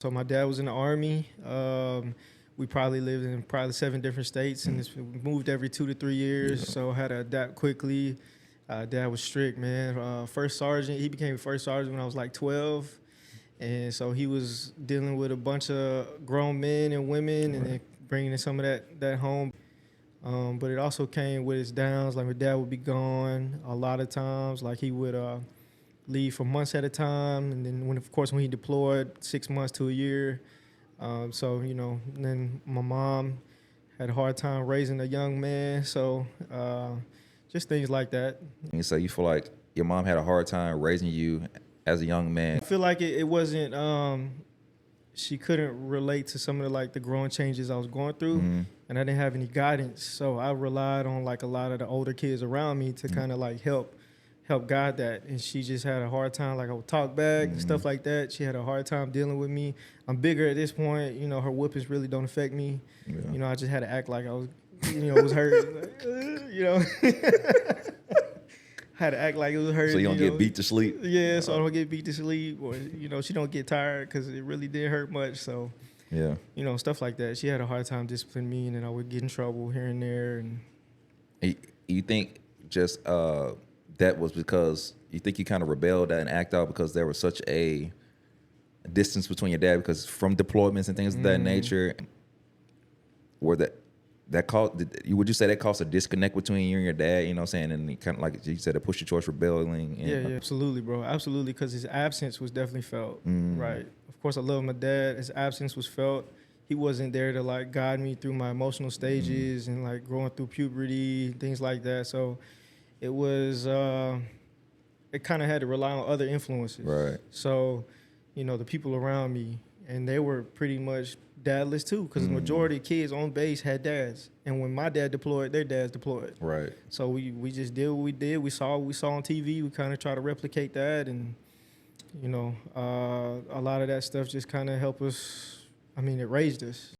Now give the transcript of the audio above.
So my dad was in the Army. We probably lived in probably 7 different states, and moved every 2 to 3 years. Yeah. So I had to adapt quickly. Dad was strict, man. First sergeant, he became first sergeant when I was like 12, and so he was dealing with a bunch of grown men and women, and Right. then bringing in some of that home. But it also came with its downs. Like my dad would be gone a lot of times. Like he would leave for months at a time, and then of course when he deployed, 6 months to a year. So and then my mom had a hard time raising a young man. So just things like that. And so you feel like your mom had a hard time raising you as a young man. I feel like it wasn't. She couldn't relate to some of the growing changes I was going through, and I didn't have any guidance. So I relied on like a lot of the older kids around me to kind of like help guide that. And she just had a hard time. Like I would talk back and stuff like that. She had a hard time dealing with me. I'm bigger at this point. Her whoopings really don't affect me. Yeah. I just had to act like I was, was hurt. Had to act like it was hurt. So you don't get beat to sleep. Yeah, so I don't get beat to sleep, or she don't get tired because it really did hurt much. So Yeah. stuff like that. She had a hard time disciplining me, and then I would get in trouble here and there. And You think just that was because you think you kind of rebelled and act out because there was such a distance between your dad because from deployments and things of that nature, where that caused, would you say that caused a disconnect between you and your dad, you know what I'm saying? And kind of like you said, it pushed you towards rebelling. And, yeah, absolutely, bro. Absolutely, because his absence was definitely felt, right? Of course, I love my dad. His absence was felt. He wasn't there to like guide me through my emotional stages and like growing through puberty, things like that. So it was, it kind of had to rely on other influences. Right. So, the people around me, and they were pretty much dadless too, because the majority of kids on base had dads. And when my dad deployed, their dads deployed. Right. So we just did what we did. We saw what we saw on TV. We kind of try to replicate that. And, a lot of that stuff just kind of helped us. I mean, it raised us.